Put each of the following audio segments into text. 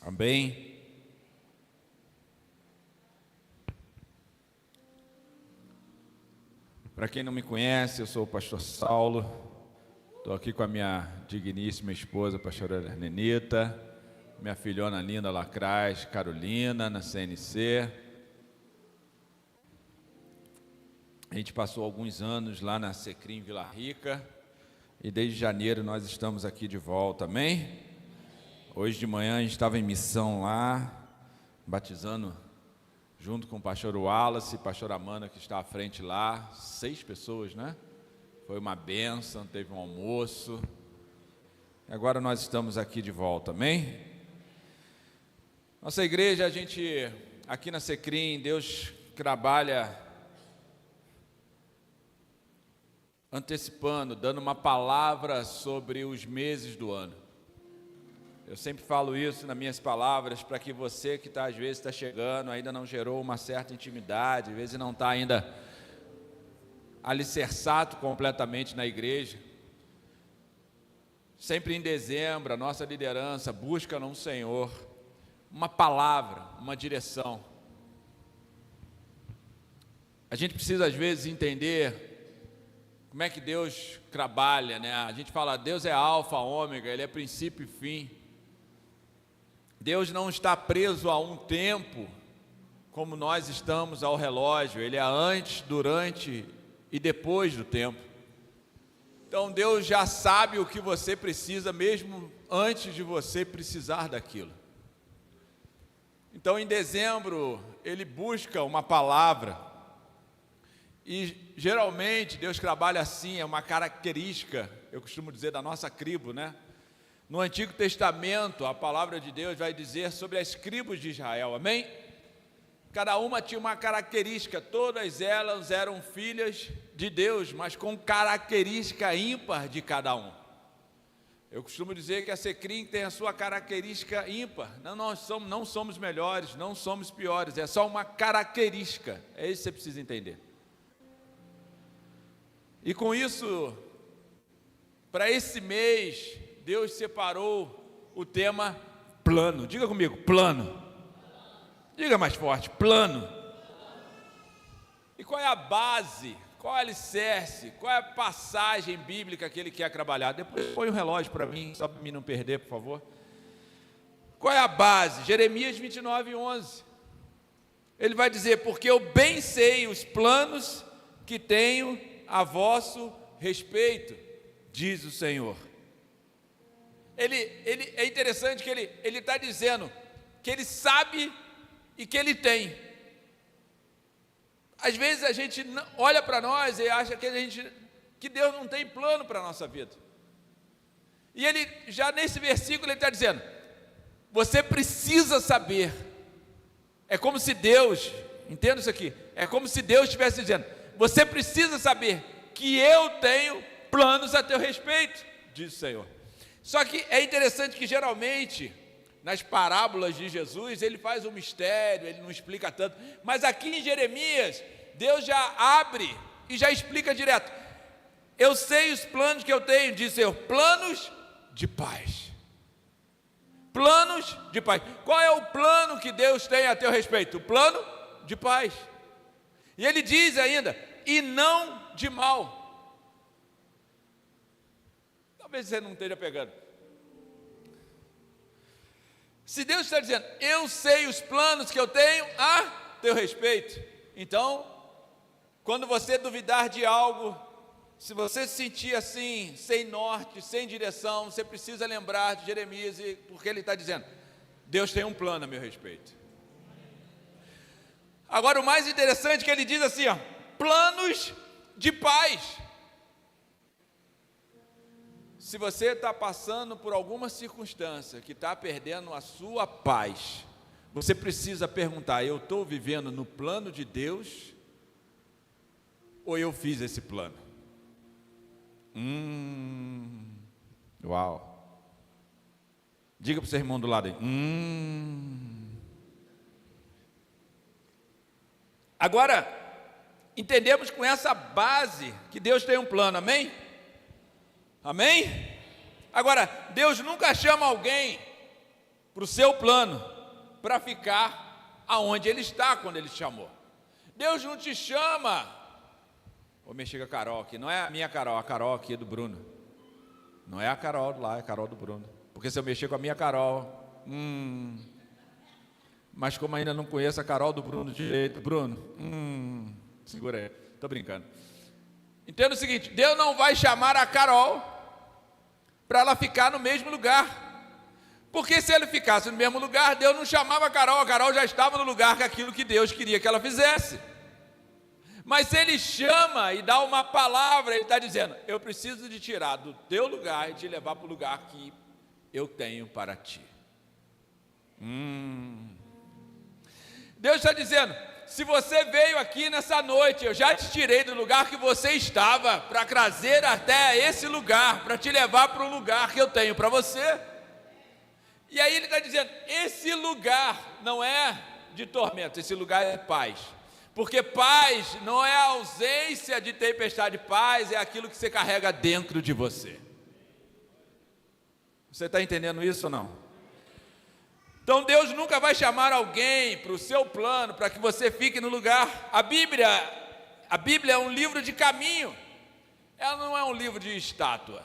Amém? Para quem não me conhece, eu sou o pastor Saulo. Estou aqui com a minha digníssima esposa, a pastora Nenita, minha filhona linda Lacraz, Carolina, na CNC. A gente passou alguns anos lá na Secrim Vila Rica e desde janeiro nós estamos aqui de volta, amém? Hoje de manhã a gente estava em missão lá, batizando junto com o pastor Wallace e a pastora Amanda, que está à frente lá, 6 pessoas, né? Foi uma bênção, teve um almoço. E agora nós estamos aqui de volta, amém? Nossa igreja, a gente, aqui na Secrim, Deus trabalha antecipando, dando uma palavra sobre os meses do ano. Eu sempre falo isso nas minhas palavras, para que você que às vezes está chegando, ainda não gerou uma certa intimidade, às vezes não está ainda alicerçado completamente na igreja. Sempre em dezembro, a nossa liderança busca no Senhor uma palavra, uma direção. A gente precisa às vezes entender como é que Deus trabalha, né? A gente fala, Deus é alfa, ômega, Ele é princípio e fim. Deus não está preso a um tempo, como nós estamos ao relógio. Ele é antes, durante e depois do tempo. Então Deus já sabe o que você precisa, mesmo antes de você precisar daquilo. Então em dezembro, Ele busca uma palavra. E geralmente Deus trabalha assim, é uma característica, eu costumo dizer, da nossa tribo, né? No Antigo Testamento, a palavra de Deus vai dizer sobre as tribos de Israel, amém? Cada uma tinha uma característica, todas elas eram filhas de Deus, mas com característica ímpar de cada um. Eu costumo dizer que a Secrim tem a sua característica ímpar. Não somos melhores, não somos piores, é só uma característica, é isso que você precisa entender. E com isso, para esse mês, Deus separou o tema plano. Diga comigo, plano. Diga mais forte, plano. E qual é a base, qual é o alicerce, qual é a passagem bíblica que ele quer trabalhar? Depois põe um relógio para mim, só para mim não perder, por favor. Qual é a base? Jeremias 29:11. Ele vai dizer, porque eu bem sei os planos que tenho a vosso respeito, diz o Senhor. É interessante que ele está dizendo que ele sabe e que ele tem. Às vezes a gente olha para nós e acha que Deus não tem plano para a nossa vida. E ele, já nesse versículo, ele está dizendo, você precisa saber. É como se Deus, entenda isso aqui, é como se Deus estivesse dizendo, você precisa saber que eu tenho planos a teu respeito, diz o Senhor. Só que é interessante que geralmente, nas parábolas de Jesus, ele faz um mistério, ele não explica tanto, mas aqui em Jeremias, Deus já abre e já explica direto. Eu sei os planos que eu tenho, diz o Senhor, planos de paz. Planos de paz. Qual é o plano que Deus tem a teu respeito? O plano de paz. E ele diz ainda, e não de mal. Talvez você não esteja pegando. Se Deus está dizendo, eu sei os planos que eu tenho a teu respeito. Então, quando você duvidar de algo, se você se sentir assim, sem norte, sem direção, você precisa lembrar de Jeremias, porque ele está dizendo, Deus tem um plano a meu respeito. Agora o mais interessante é que ele diz assim, ó, planos de paz. Se você está passando por alguma circunstância que está perdendo a sua paz, você precisa perguntar, eu estou vivendo no plano de Deus ou eu fiz esse plano? Uau. Diga para o seu irmão do lado aí. Agora, entendemos com essa base que Deus tem um plano, amém? Amém? Agora, Deus nunca chama alguém para o seu plano, para ficar aonde Ele está quando Ele te chamou. Deus não te chama. Vou mexer com a Carol aqui, não é a minha Carol, a Carol aqui é do Bruno. Não é a Carol lá, é a Carol do Bruno. Porque se eu mexer com a minha Carol, mas como ainda não conheço a Carol do Bruno direito, Bruno, segura aí, estou brincando. Entenda o seguinte, Deus não vai chamar a Carol para ela ficar no mesmo lugar. Porque se ele ficasse no mesmo lugar, Deus não chamava a Carol já estava no lugar com aquilo que Deus queria que ela fizesse. Mas se Ele chama e dá uma palavra, Ele está dizendo, eu preciso de tirar do teu lugar e te levar para o lugar que eu tenho para ti. Deus está dizendo, se você veio aqui nessa noite, eu já te tirei do lugar que você estava, para trazer até esse lugar, para te levar para o lugar que eu tenho para você. E aí Ele está dizendo, esse lugar não é de tormento, esse lugar é paz. Porque paz não é a ausência de tempestade, paz é aquilo que você carrega dentro de você. Você está entendendo isso ou não? Então Deus nunca vai chamar alguém para o seu plano, para que você fique no lugar. A Bíblia é um livro de caminho, ela não é um livro de estátua.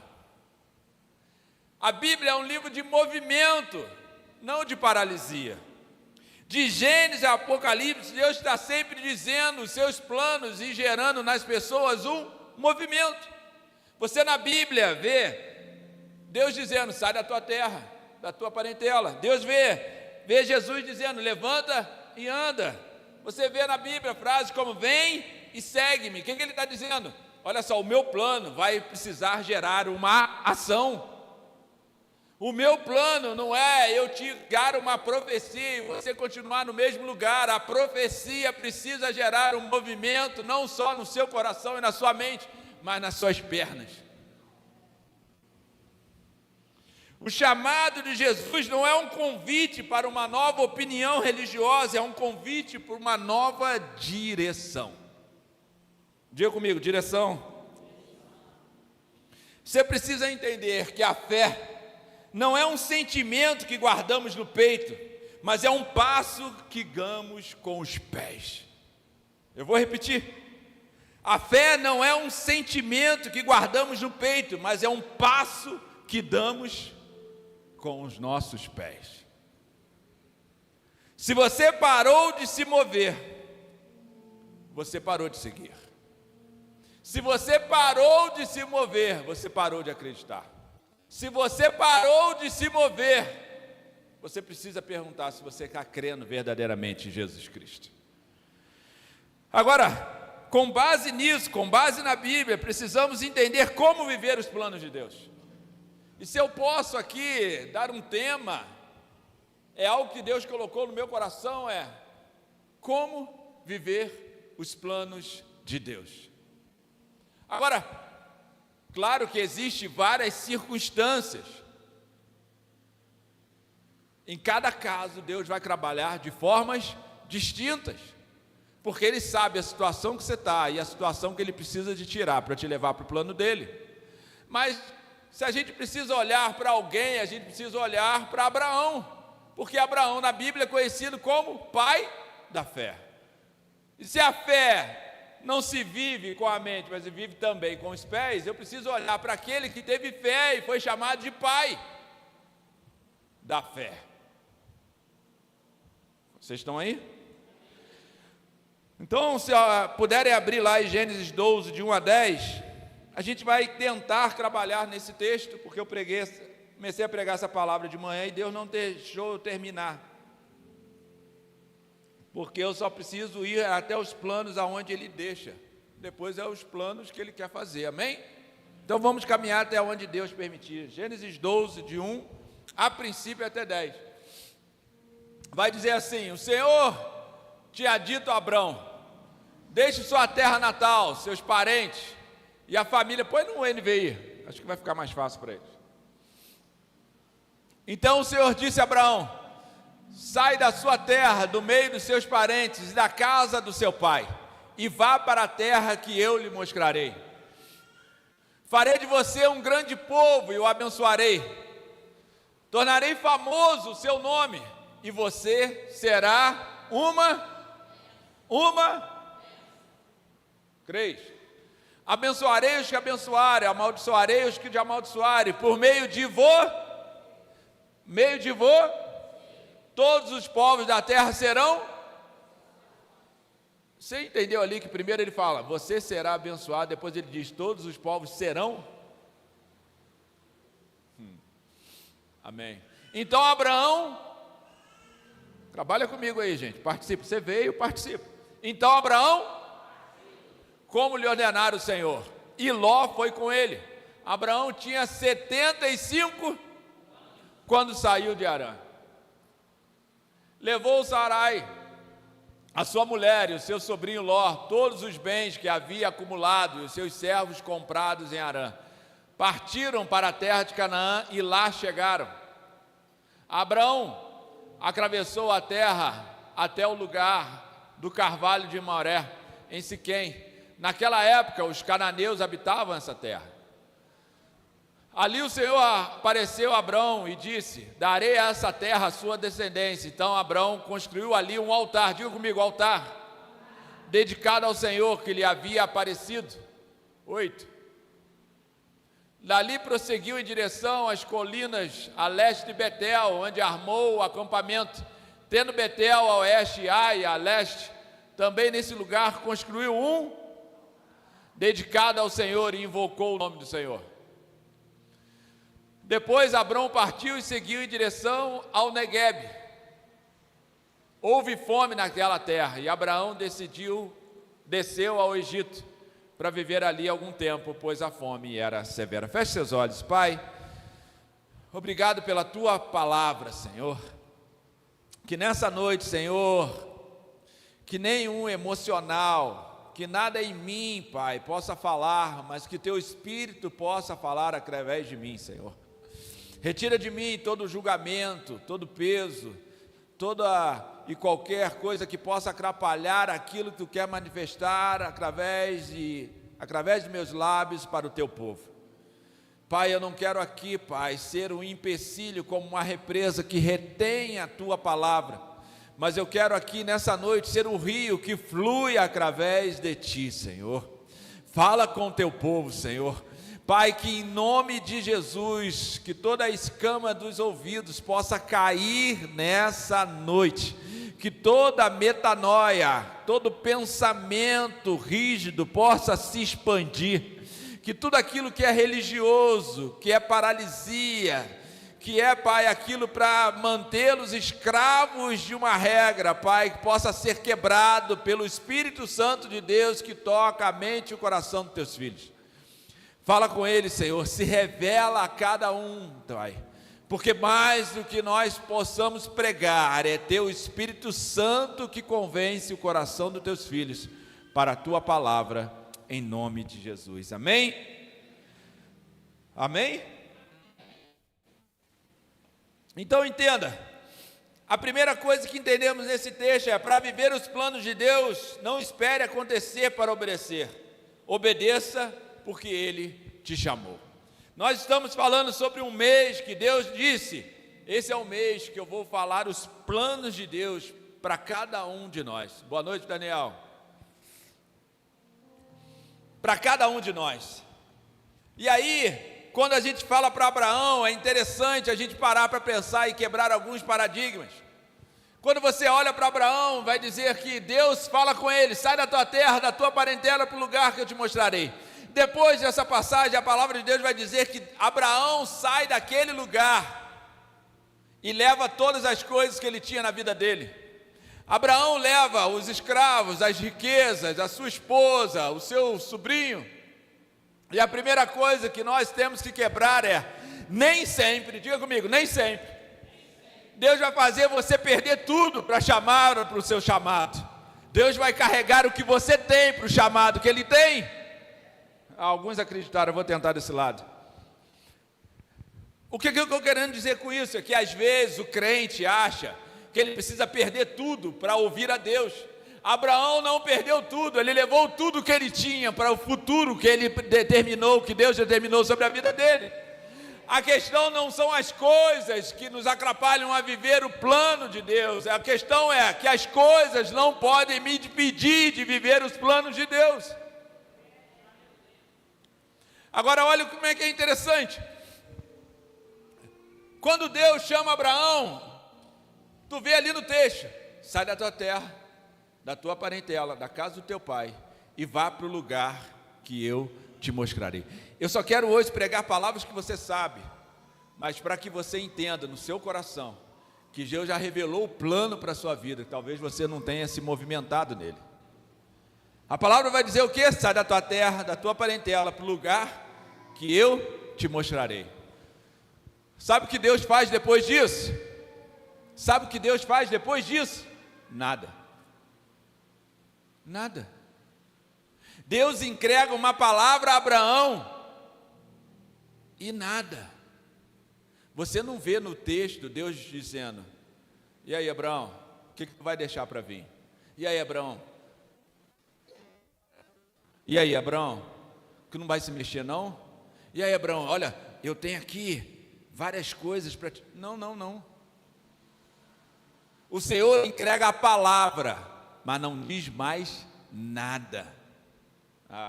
A Bíblia é um livro de movimento, não de paralisia. De Gênesis a Apocalipse, Deus está sempre dizendo os seus planos e gerando nas pessoas um movimento. Você na Bíblia vê Deus dizendo, sai da tua terra, da tua parentela. Deus vê Jesus dizendo, levanta e anda. Você vê na Bíblia frases como, vem e segue-me. O que Ele está dizendo? Olha só, o meu plano vai precisar gerar uma ação. O meu plano não é eu te dar uma profecia e você continuar no mesmo lugar. A profecia precisa gerar um movimento, não só no seu coração e na sua mente, mas nas suas pernas. O chamado de Jesus não é um convite para uma nova opinião religiosa, é um convite para uma nova direção. Diga comigo, direção. Você precisa entender que a fé não é um sentimento que guardamos no peito, mas é um passo que damos com os pés. Eu vou repetir. A fé não é um sentimento que guardamos no peito, mas é um passo que damos com os nossos pés. Se você parou de se mover, você parou de seguir. Se você parou de se mover, você parou de acreditar. Se você parou de se mover, você precisa perguntar se você está crendo verdadeiramente em Jesus Cristo. Agora, com base nisso, com base na Bíblia, precisamos entender como viver os planos de Deus. E se eu posso aqui dar um tema, é algo que Deus colocou no meu coração, é como viver os planos de Deus. Agora, claro que existem várias circunstâncias. Em cada caso, Deus vai trabalhar de formas distintas, porque Ele sabe a situação que você está e a situação que Ele precisa de tirar para te levar para o plano dEle. Mas se a gente precisa olhar para alguém, a gente precisa olhar para Abraão, porque Abraão na Bíblia é conhecido como pai da fé. E se a fé não se vive com a mente, mas se vive também com os pés, eu preciso olhar para aquele que teve fé e foi chamado de pai da fé. Vocês estão aí? Então, se puderem abrir lá em Gênesis 12, de 1 a 10, a gente vai tentar trabalhar nesse texto, porque eu comecei a pregar essa palavra de manhã e Deus não deixou eu terminar. Porque eu só preciso ir até os planos aonde Ele deixa. Depois é os planos que Ele quer fazer, amém? Então vamos caminhar até onde Deus permitir. Gênesis 12, de 1 a princípio até 10. Vai dizer assim: o Senhor tinha dito a Abrão: deixe sua terra natal, seus parentes e a família. Põe no NVI, acho que vai ficar mais fácil para eles. Então o Senhor disse a Abraão: sai da sua terra, do meio dos seus parentes e da casa do seu pai, e vá para a terra que eu lhe mostrarei. Farei de você um grande povo e o abençoarei. tornarei famoso o seu nome, e você será Creis? Abençoarei os que abençoarem, amaldiçoarei os que te amaldiçoarem, por meio de todos os povos da terra serão. Você entendeu ali que primeiro ele fala, você será abençoado, depois ele diz, todos os povos serão? Amém. Então Abraão, trabalha comigo aí, gente, participa, você veio, participa. Então Abraão, como lhe ordenara o Senhor, e Ló foi com ele. Abraão tinha 75 quando saiu de Harã. Levou Sarai, a sua mulher e o seu sobrinho Ló, todos os bens que havia acumulado e os seus servos comprados em Harã. Partiram para a terra de Canaã e lá chegaram. Abraão atravessou a terra até o lugar do carvalho de Moré, em Siquém. Naquela época, os cananeus habitavam essa terra. Ali o Senhor apareceu a Abrão e disse, darei a essa terra a sua descendência. Então Abrão construiu ali um altar, diga comigo, altar, dedicado ao Senhor que lhe havia aparecido. 8. Dali prosseguiu em direção às colinas a leste de Betel, onde armou o acampamento, tendo Betel a oeste e Ai a leste. Também nesse lugar construiu um dedicado ao Senhor e invocou o nome do Senhor. Depois Abrão partiu e seguiu em direção ao Neguebe. Houve fome naquela terra e Abraão desceu ao Egito para viver ali algum tempo, pois a fome era severa. Feche seus olhos, Pai. Obrigado pela tua palavra, Senhor. Que nessa noite, Senhor, que nenhum emocional, que nada em mim, Pai, possa falar, mas que Teu Espírito possa falar através de mim, Senhor. Retira de mim todo julgamento, todo peso, toda e qualquer coisa que possa atrapalhar aquilo que Tu quer manifestar através de meus lábios para o Teu povo. Pai, eu não quero aqui, Pai, ser um empecilho como uma represa que retém a Tua palavra, mas eu quero aqui nessa noite ser um rio que flui através de Ti, Senhor. Fala com o Teu povo, Senhor. Pai, que em nome de Jesus, que toda a escama dos ouvidos possa cair nessa noite, que toda metanoia, todo pensamento rígido possa se expandir, que tudo aquilo que é religioso, que é paralisia, que é, Pai, aquilo para mantê-los escravos de uma regra, Pai, que possa ser quebrado pelo Espírito Santo de Deus que toca a mente e o coração dos Teus filhos. Fala com eles, Senhor, se revela a cada um, Pai, porque mais do que nós possamos pregar, é Teu Espírito Santo que convence o coração dos Teus filhos para a Tua palavra, em nome de Jesus. Amém? Amém? Então entenda, a primeira coisa que entendemos nesse texto é, para viver os planos de Deus, não espere acontecer para obedecer, obedeça porque Ele te chamou. Nós estamos falando sobre um mês que Deus disse, esse é o mês que eu vou falar os planos de Deus para cada um de nós. Boa noite, Daniel. Para cada um de nós. E aí, quando a gente fala para Abraão, é interessante a gente parar para pensar e quebrar alguns paradigmas. Quando você olha para Abraão, vai dizer que Deus fala com ele, sai da tua terra, da tua parentela para o lugar que eu te mostrarei. Depois dessa passagem, a palavra de Deus vai dizer que Abraão sai daquele lugar e leva todas as coisas que ele tinha na vida dele. Abraão leva os escravos, as riquezas, a sua esposa, o seu sobrinho. E a primeira coisa que nós temos que quebrar é, nem sempre, diga comigo, nem sempre, Deus vai fazer você perder tudo para chamar para o seu chamado. Deus vai carregar o que você tem para o chamado que Ele tem. Alguns acreditaram, eu vou tentar desse lado. O que eu estou querendo dizer com isso? É que às vezes o crente acha que ele precisa perder tudo para ouvir a Deus. Abraão não perdeu tudo, ele levou tudo que ele tinha para o futuro que ele determinou, que Deus determinou sobre a vida dele. A questão não são as coisas que nos atrapalham a viver o plano de Deus. A questão é que as coisas não podem me impedir de viver os planos de Deus. Agora olha como é que é interessante. Quando Deus chama Abraão, tu vê ali no texto: sai da tua terra, da tua parentela, da casa do teu pai, e vá para o lugar que eu te mostrarei. Eu só quero hoje pregar palavras que você sabe, mas para que você entenda no seu coração que Deus já revelou o plano para a sua vida, que talvez você não tenha se movimentado nele. A palavra vai dizer o quê? Sai da tua terra, da tua parentela, para o lugar que eu te mostrarei. Sabe o que Deus faz depois disso? Sabe o que Deus faz depois disso? Nada. Nada. Deus entrega uma palavra a Abraão e nada. Você não vê no texto Deus dizendo: e aí, Abraão, o que tu vai deixar para vir? E aí, Abraão? E aí, Abraão, que não vai se mexer não? E aí, Abraão, olha, eu tenho aqui várias coisas para ti. Não, não, não. O Senhor entrega a palavra, mas não diz mais nada.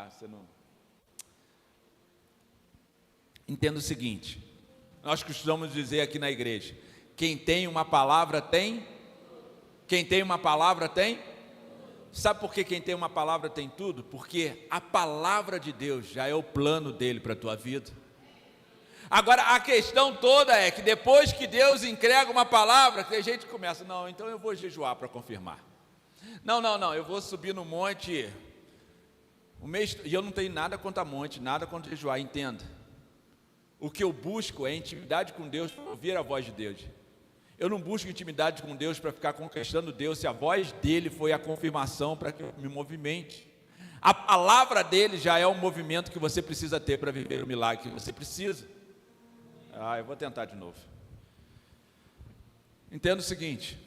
Você não... Entenda o seguinte: nós costumamos dizer aqui na igreja: quem tem uma palavra tem. Quem tem uma palavra tem. Sabe por que quem tem uma palavra tem tudo? Porque a palavra de Deus já é o plano dele para a tua vida. Agora a questão toda é que depois que Deus entrega uma palavra, tem gente que começa: não, então eu vou jejuar para confirmar. Não, eu vou subir no monte e eu não tenho nada contra monte, nada contra jejuar, entenda. O que eu busco é intimidade com Deus, para ouvir a voz de Deus. Eu não busco intimidade com Deus para ficar conquistando Deus, se a voz dele foi a confirmação para que eu me movimente. A palavra dele já é o movimento que você precisa ter para viver o milagre que você precisa. Eu vou tentar de novo. Entenda o seguinte: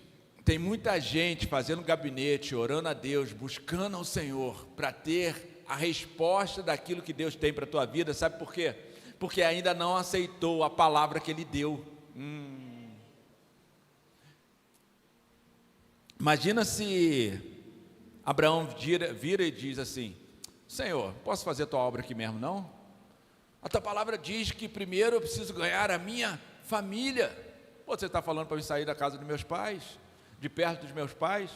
tem muita gente fazendo gabinete, orando a Deus, buscando ao Senhor para ter a resposta daquilo que Deus tem para a tua vida. Sabe por quê? Porque ainda não aceitou a palavra que Ele deu. Imagina se Abraão vira e diz assim: Senhor, posso fazer a tua obra aqui mesmo não? A tua palavra diz que primeiro eu preciso ganhar a minha família. Você está falando para eu sair da casa dos meus pais, de perto dos meus pais?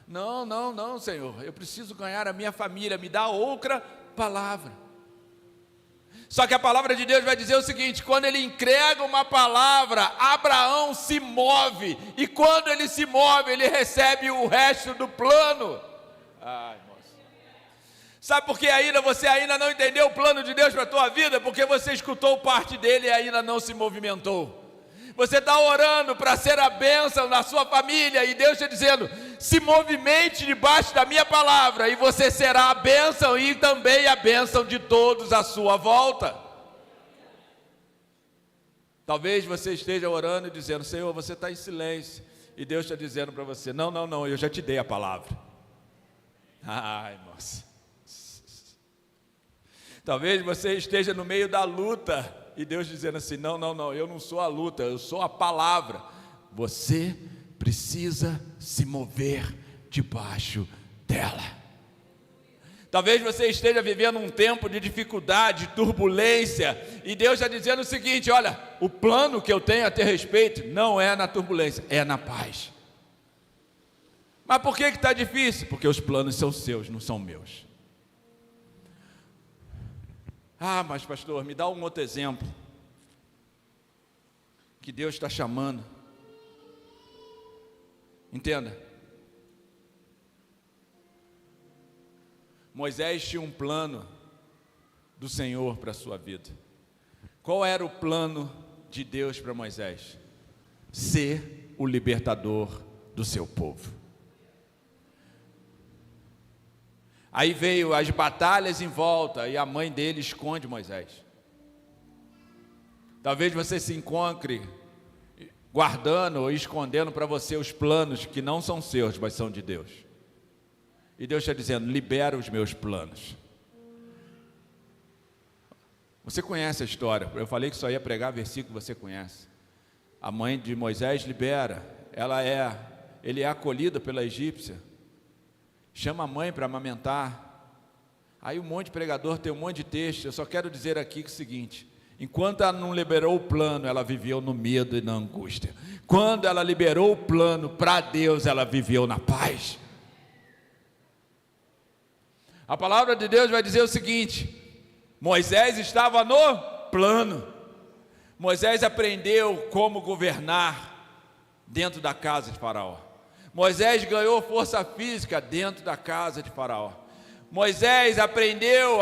Não, Senhor, eu preciso ganhar a minha família, me dá outra palavra. Só que a palavra de Deus vai dizer o seguinte: quando Ele entrega uma palavra, Abraão se move, e quando ele se move, ele recebe o resto do plano. Sabe por que você ainda não entendeu o plano de Deus para a tua vida? Porque você escutou parte dele e ainda não se movimentou. Você está orando para ser a bênção na sua família, e Deus está dizendo: se movimente debaixo da minha palavra, e você será a bênção e também a bênção de todos à sua volta. Talvez você esteja orando e dizendo: Senhor, você está em silêncio, e Deus está dizendo para você: não, eu já te dei a palavra. Moça. Talvez você esteja no meio da luta, e Deus dizendo assim: não, eu não sou a luta, eu sou a palavra. Você precisa se mover debaixo dela. Talvez você esteja vivendo um tempo de dificuldade, de turbulência, e Deus está dizendo o seguinte: olha, o plano que eu tenho a teu respeito não é na turbulência, é na paz. Mas por que está difícil? Porque os planos são seus, não são meus. Mas pastor, me dá um outro exemplo que Deus está chamando. Entenda, Moisés tinha um plano do Senhor para a sua vida. Qual era o plano de Deus para Moisés? Ser o libertador do seu povo. Aí veio as batalhas em volta, e a mãe dele esconde Moisés. Talvez você se encontre guardando ou escondendo para você os planos que não são seus, mas são de Deus. E Deus está dizendo: libera os meus planos. Você conhece a história, eu falei que só ia pregar versículo que você conhece. A mãe de Moisés libera, ele é acolhido pela egípcia, chama a mãe para amamentar. Aí um monte de pregador tem um monte de texto. Eu só quero dizer aqui que é o seguinte: enquanto ela não liberou o plano, ela viveu no medo e na angústia. Quando ela liberou o plano para Deus, ela viveu na paz. A palavra de Deus vai dizer o seguinte: Moisés estava no plano. Moisés aprendeu como governar dentro da casa de Faraó. Moisés ganhou força física dentro da casa de Faraó. Moisés aprendeu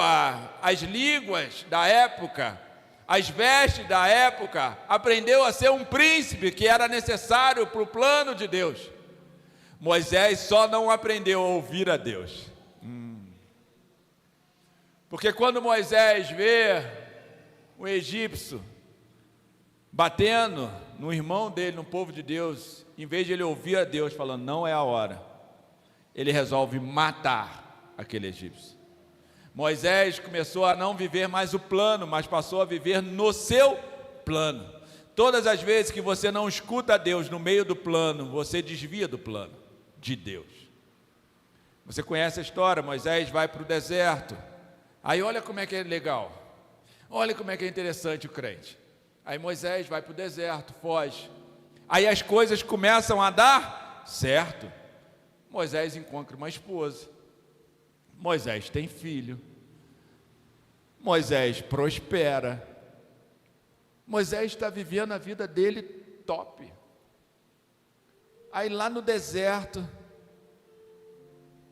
as línguas da época, as vestes da época, aprendeu a ser um príncipe que era necessário para o plano de Deus. Moisés só não aprendeu a ouvir a Deus. Porque quando Moisés vê o egípcio batendo no irmão dele, no povo de Deus, em vez de ele ouvir a Deus falando, não é a hora, ele resolve matar aquele egípcio. Moisés começou a não viver mais o plano, mas passou a viver no seu plano. Todas as vezes que você não escuta a Deus no meio do plano, você desvia do plano de Deus. Você conhece a história, Moisés vai para o deserto. Aí olha como é que é legal, olha como é que é interessante o crente. Aí Moisés vai para o deserto, foge. Aí as coisas começam a dar certo. Moisés encontra uma esposa. Moisés tem filho. Moisés prospera. Moisés está vivendo a vida dele top. Aí lá no deserto,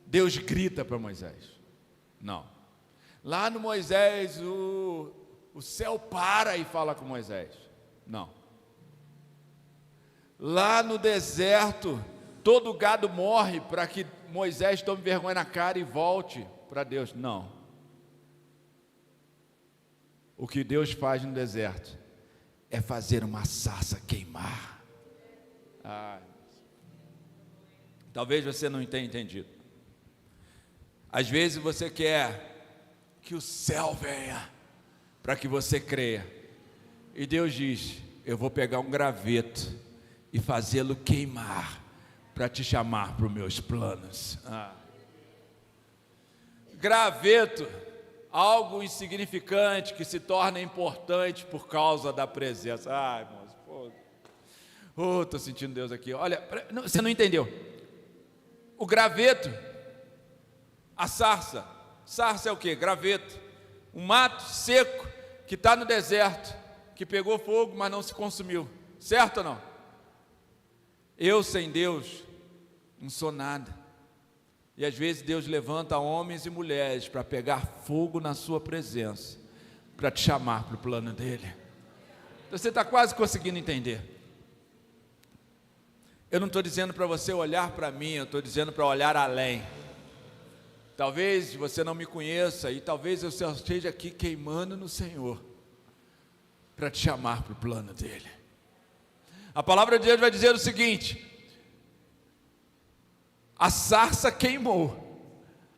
Deus grita para Moisés. Não. Lá no Moisés, o céu para e fala com Moisés. Não. Lá no deserto, todo gado morre para que Moisés tome vergonha na cara e volte para Deus. Não. O que Deus faz no deserto é fazer uma sarça queimar. Talvez você não tenha entendido. Às vezes você quer que o céu venha para que você creia. E Deus diz, eu vou pegar um graveto e fazê-lo queimar para te chamar para os meus planos. Graveto, algo insignificante que se torna importante por causa da presença. Irmãos, estou sentindo Deus aqui. Olha, você não entendeu. O graveto, a sarça é o que? Graveto, um mato seco que está no deserto, que pegou fogo, mas não se consumiu, certo ou não? Eu sem Deus não sou nada. E às vezes Deus levanta homens e mulheres para pegar fogo na sua presença, para te chamar para o plano dele. Então, você está quase conseguindo entender. Eu não estou dizendo para você olhar para mim, eu estou dizendo para olhar além. Talvez você não me conheça e talvez eu esteja aqui queimando no Senhor para te chamar para o plano dele. A palavra de Deus vai dizer o seguinte: a sarça queimou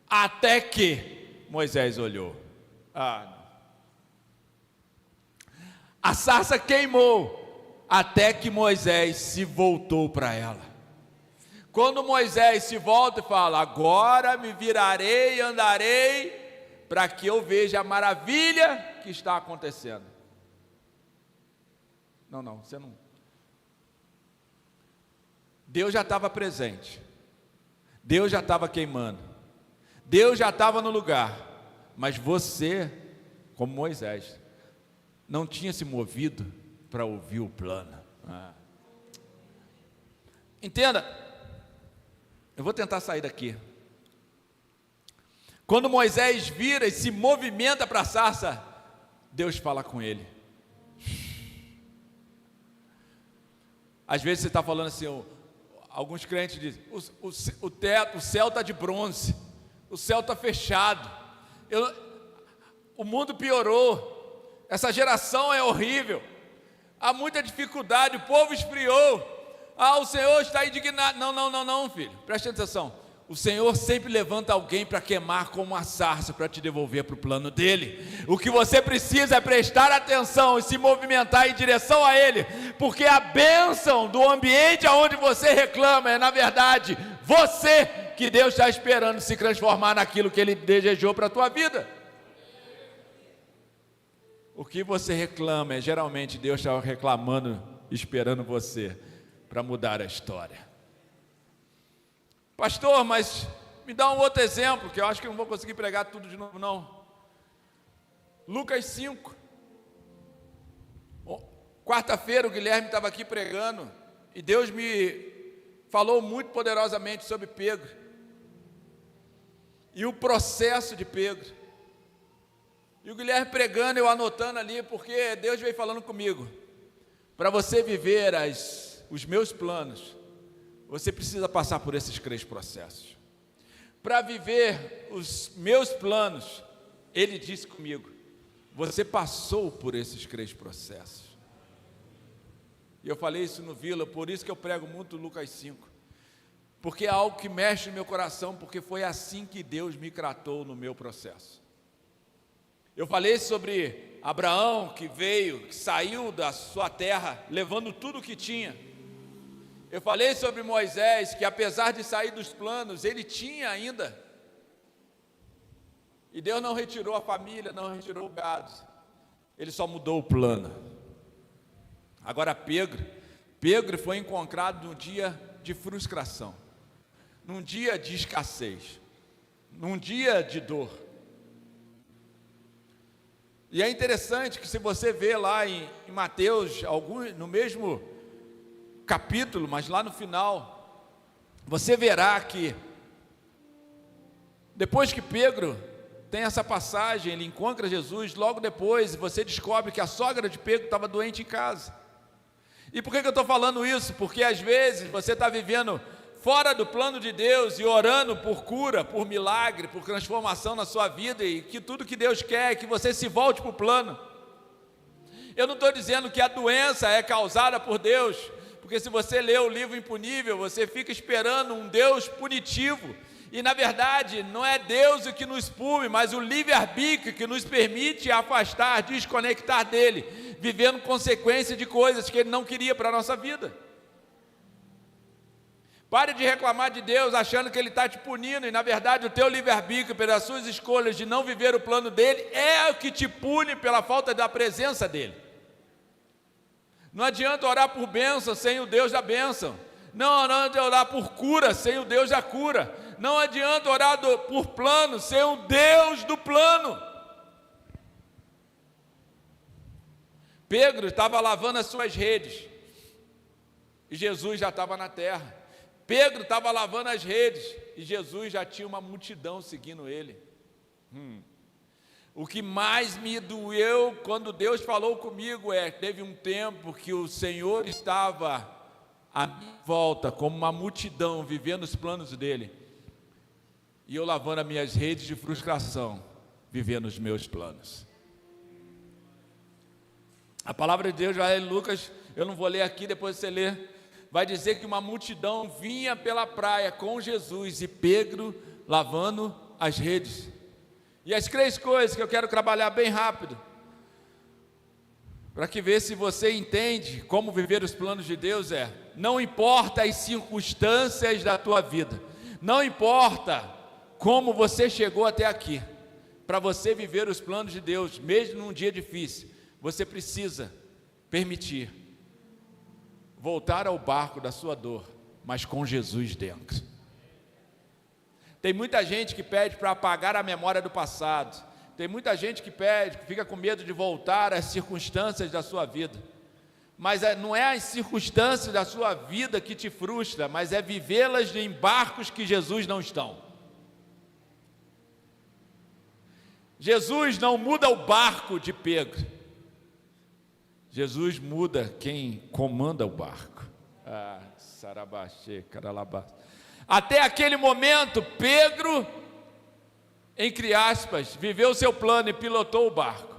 até que Moisés olhou. A sarça queimou até que Moisés se voltou para ela. Quando Moisés se volta e fala, agora me virarei e andarei para que eu veja a maravilha que está acontecendo. Não, você não. Deus já estava presente. Deus já estava queimando. Deus já estava no lugar. Mas você, como Moisés, não tinha se movido para ouvir o plano. Entenda. Eu vou tentar sair daqui. Quando Moisés vira e se movimenta para a sarça, Deus fala com ele. Às vezes você está falando assim, alguns crentes dizem, o teto, o céu está de bronze, o céu está fechado, o mundo piorou, essa geração é horrível, há muita dificuldade, o povo esfriou. O Senhor está indignado. Não, filho, preste atenção. o Senhor sempre levanta alguém para queimar como uma sarça, para te devolver para o plano dele. O que você precisa é prestar atenção e se movimentar em direção a ele, porque a bênção do ambiente aonde você reclama é, na verdade, você que Deus está esperando se transformar naquilo que ele desejou para a tua vida. O que você reclama é geralmente Deus está reclamando, esperando você para mudar a história. Pastor, mas me dá um outro exemplo, que eu acho que não vou conseguir pregar tudo de novo não. Lucas 5. Quarta-feira o Guilherme estava aqui pregando, e Deus me falou muito poderosamente sobre Pedro, e o processo de Pedro. E o Guilherme pregando, eu anotando ali, porque Deus veio falando comigo, para você viver os meus planos, você precisa passar por esses 3 processos. Para viver os meus planos, ele disse comigo, você passou por esses 3 processos. E eu falei isso no Vila, por isso que eu prego muito Lucas 5. Porque é algo que mexe no meu coração, porque foi assim que Deus me tratou no meu processo. Eu falei sobre Abraão, que saiu da sua terra, levando tudo o que tinha. Eu falei sobre Moisés, que apesar de sair dos planos, ele tinha ainda. E Deus não retirou a família, não retirou o gado. Ele só mudou o plano. Agora Pedro foi encontrado num dia de frustração, num dia de escassez, num dia de dor. E é interessante que se você vê lá em Mateus, no mesmo capítulo, mas lá no final, você verá que depois que Pedro tem essa passagem, ele encontra Jesus, logo depois você descobre que a sogra de Pedro estava doente em casa. E por que eu estou falando isso? Porque às vezes você está vivendo fora do plano de Deus e orando por cura, por milagre, por transformação na sua vida, e que tudo que Deus quer é que você se volte para o plano. Eu não estou dizendo que a doença é causada por Deus, porque se você lê o livro Impunível, você fica esperando um Deus punitivo, e na verdade não é Deus o que nos pune, mas o livre-arbítrio que nos permite afastar, desconectar dele, vivendo consequência de coisas que ele não queria para a nossa vida. Pare de reclamar de Deus achando que ele está te punindo, e na verdade o teu livre-arbítrio, pelas suas escolhas de não viver o plano dele, é o que te pune pela falta da presença dele. Não adianta orar por bênção sem o Deus da bênção. Não adianta orar por cura sem o Deus da cura. Não adianta orar por plano sem o Deus do plano. Pedro estava lavando as suas redes e Jesus já estava na terra. Pedro estava lavando as redes e Jesus já tinha uma multidão seguindo ele. O que mais me doeu quando Deus falou comigo teve um tempo que o Senhor estava à minha volta como uma multidão vivendo os planos dele, e eu lavando as minhas redes de frustração, vivendo os meus planos. A palavra de Deus já é em Lucas, eu não vou ler aqui, depois você lê, vai dizer que uma multidão vinha pela praia com Jesus e Pedro lavando as redes. E as 3 coisas que eu quero trabalhar bem rápido, para que ver se você entende como viver os planos de Deus não importa as circunstâncias da tua vida, não importa como você chegou até aqui, para você viver os planos de Deus, mesmo num dia difícil, você precisa permitir voltar ao barco da sua dor, mas com Jesus dentro. Tem muita gente que pede para apagar a memória do passado. Tem muita gente que fica com medo de voltar às circunstâncias da sua vida. Mas não é as circunstâncias da sua vida que te frustra, mas é vivê-las em barcos que Jesus não estão. Jesus não muda o barco de Pedro. Jesus muda quem comanda o barco. Sarabaxê, caralabá. Até aquele momento, Pedro, entre aspas, viveu o seu plano e pilotou o barco.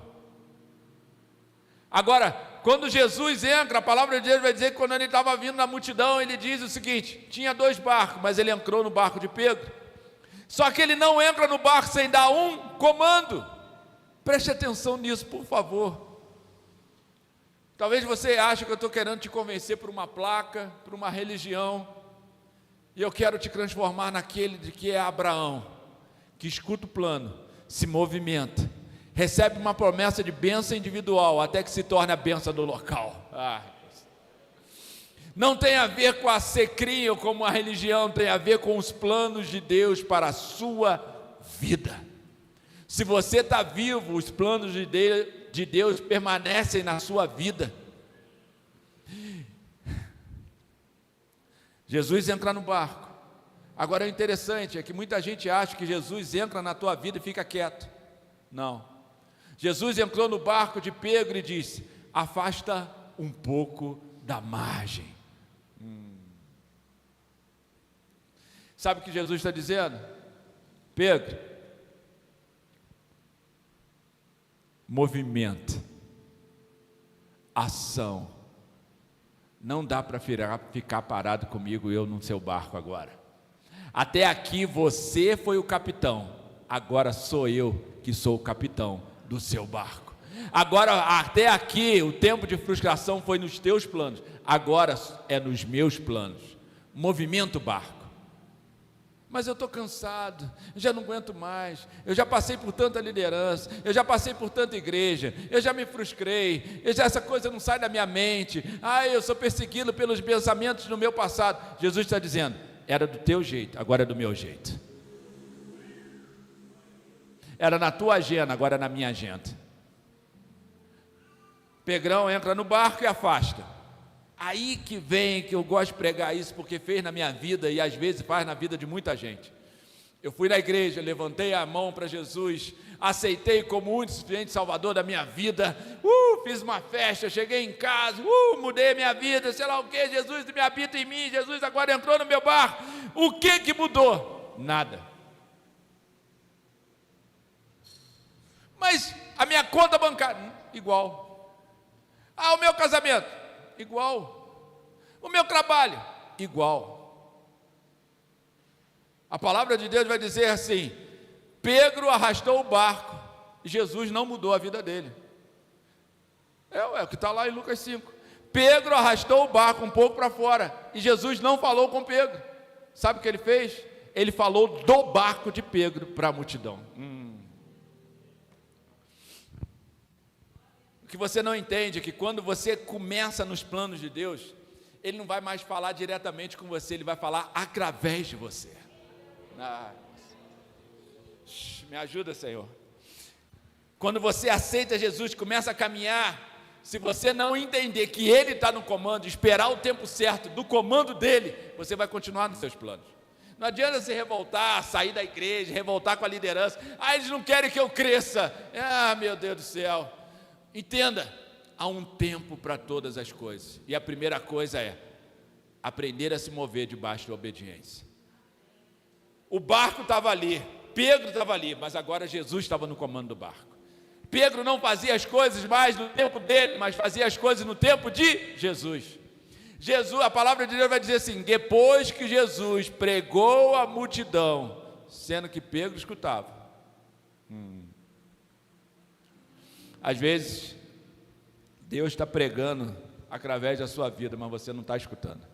Agora, quando Jesus entra, a palavra de Deus vai dizer que quando ele estava vindo na multidão, ele diz o seguinte: tinha 2 barcos, mas ele entrou no barco de Pedro. Só que ele não entra no barco sem dar um comando. Preste atenção nisso, por favor. Talvez você ache que eu estou querendo te convencer por uma placa, por uma religião, e eu quero te transformar naquele de que é Abraão, que escuta o plano, se movimenta, recebe uma promessa de bênção individual, até que se torne a bênção do local. Não tem a ver com a secrinha ou como a religião, tem a ver com os planos de Deus para a sua vida. Se você está vivo, os planos de Deus permanecem na sua vida. Jesus entra no barco. Agora, o interessante é que muita gente acha que Jesus entra na tua vida e fica quieto. Não. Jesus entrou no barco de Pedro e disse: afasta um pouco da margem. Sabe o que Jesus está dizendo? Pedro, movimento, ação. Não dá para ficar parado comigo, eu no seu barco agora. Até aqui você foi o capitão, agora sou eu que sou o capitão do seu barco. Agora, até aqui, o tempo de frustração foi nos teus planos, agora é nos meus planos. Movimento o barco. Mas eu estou cansado, eu já não aguento mais, eu já passei por tanta liderança, eu já passei por tanta igreja, eu já me frustrei, essa coisa não sai da minha mente, eu sou perseguido pelos pensamentos do meu passado. Jesus está dizendo: era do teu jeito, agora é do meu jeito. Era na tua agenda, agora é na minha agenda. Pedrão entra no barco e afasta. Aí que vem que eu gosto de pregar isso, porque fez na minha vida e às vezes faz na vida de muita gente. Eu fui na igreja, levantei a mão para Jesus, aceitei como único suficiente Salvador da minha vida, fiz uma festa, cheguei em casa, mudei a minha vida, sei lá o que, Jesus me habita em mim, Jesus agora entrou no meu barco. O que mudou? Nada. Mas a minha conta bancária, igual. O meu casamento, igual. O meu trabalho, igual. A palavra de Deus vai dizer assim: Pedro arrastou o barco e Jesus não mudou a vida dele. É o que está lá em Lucas 5. Pedro arrastou o barco um pouco para fora e Jesus não falou com Pedro. Sabe o que ele fez? Ele falou do barco de Pedro para a multidão. O que você não entende é que quando você começa nos planos de Deus, Ele não vai mais falar diretamente com você, Ele vai falar através de você. Me ajuda, Senhor. Quando você aceita Jesus, começa a caminhar, se você não entender que Ele está no comando, esperar o tempo certo do comando dEle, você vai continuar nos seus planos. Não adianta se revoltar, sair da igreja, revoltar com a liderança. Eles não querem que eu cresça. Meu Deus do céu. Entenda, há um tempo para todas as coisas, e a primeira coisa é aprender a se mover debaixo da obediência. O barco estava ali, Pedro estava ali, mas agora Jesus estava no comando do barco. Pedro não fazia as coisas mais no tempo dele, mas fazia as coisas no tempo de Jesus. A palavra de Deus vai dizer assim: depois que Jesus pregou a multidão, sendo que Pedro escutava. Às vezes, Deus está pregando através da sua vida, mas você não está escutando.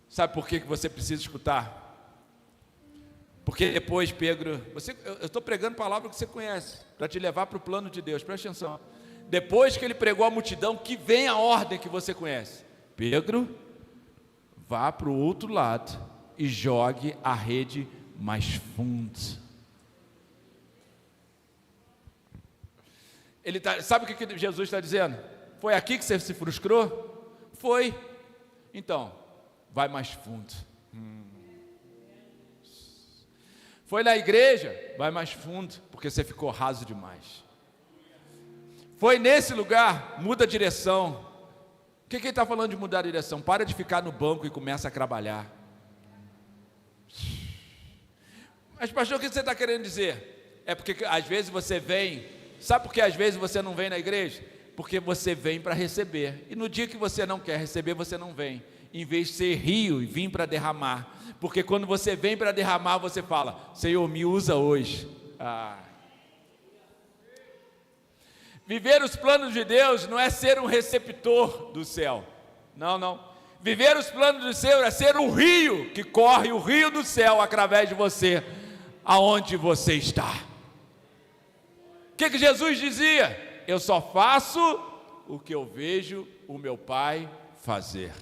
Sabe por que você precisa escutar? Porque depois Pedro, eu estou pregando palavra que você conhece, para te levar para o plano de Deus, preste atenção. Depois que ele pregou a multidão, que vem a ordem que você conhece: Pedro, vá para o outro lado e jogue a rede mais fundo. Sabe o que Jesus está dizendo? Foi aqui que você se frustrou? Foi. Então, vai mais fundo. Foi na igreja? Vai mais fundo, porque você ficou raso demais. Foi nesse lugar? Muda a direção. O que ele está falando de mudar a direção? Para de ficar no banco e começa a trabalhar. Mas pastor, o que você está querendo dizer? É porque às vezes você vem. Sabe por que às vezes você não vem na igreja? Porque você vem para receber, e no dia que você não quer receber, você não vem. em vez de ser rio e vir para derramar. Porque quando você vem para derramar, você fala: Senhor, me usa hoje. Viver os planos de Deus não é ser um receptor do céu. Não. Viver os planos do céu é ser um rio que corre, o rio do céu através de você, aonde você está. O que Jesus dizia? Eu só faço o que eu vejo o meu Pai fazer.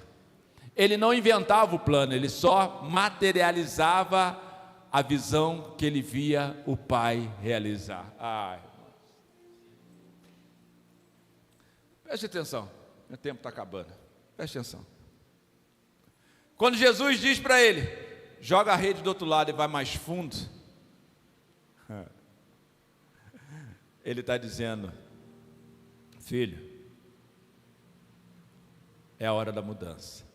Ele não inventava o plano, ele só materializava a visão que ele via o Pai realizar. Preste atenção, meu tempo está acabando. Preste atenção. Quando Jesus diz para ele: joga a rede do outro lado e vai mais fundo, ele está dizendo: filho, é a hora da mudança.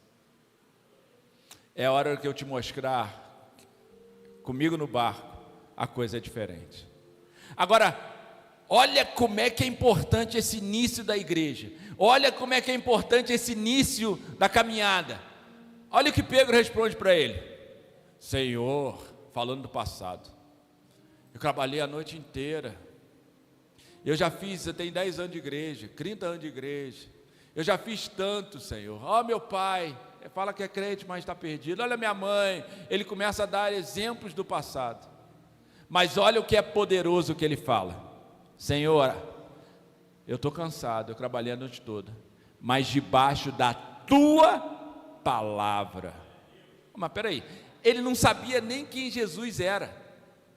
É a hora que eu te mostrar, comigo no barco, a coisa é diferente. Agora, olha como é que é importante esse início da igreja. Olha como é que é importante esse início da caminhada. Olha o que Pedro responde para ele: Senhor, falando do passado, eu trabalhei a noite inteira. Eu tenho 10 anos de igreja, 30 anos de igreja. Eu já fiz tanto, Senhor. Meu pai, fala que é crente, mas está perdido. Olha minha mãe. Ele começa a dar exemplos do passado. Mas olha o que é poderoso que ele fala: Senhor, eu estou cansado, eu trabalhei a noite toda, mas debaixo da tua palavra. Mas peraí, ele não sabia nem quem Jesus era.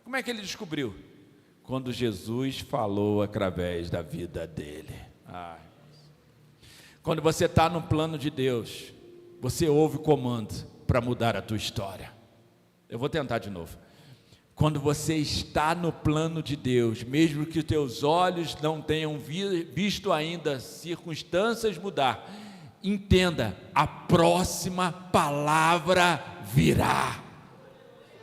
Como é que ele descobriu? Quando Jesus falou através da vida dele. Quando você está no plano de Deus, você ouve o comando para mudar a tua história. Eu vou tentar de novo. Quando você está no plano de Deus, mesmo que os teus olhos não tenham visto ainda circunstâncias mudar, entenda, a próxima palavra virá.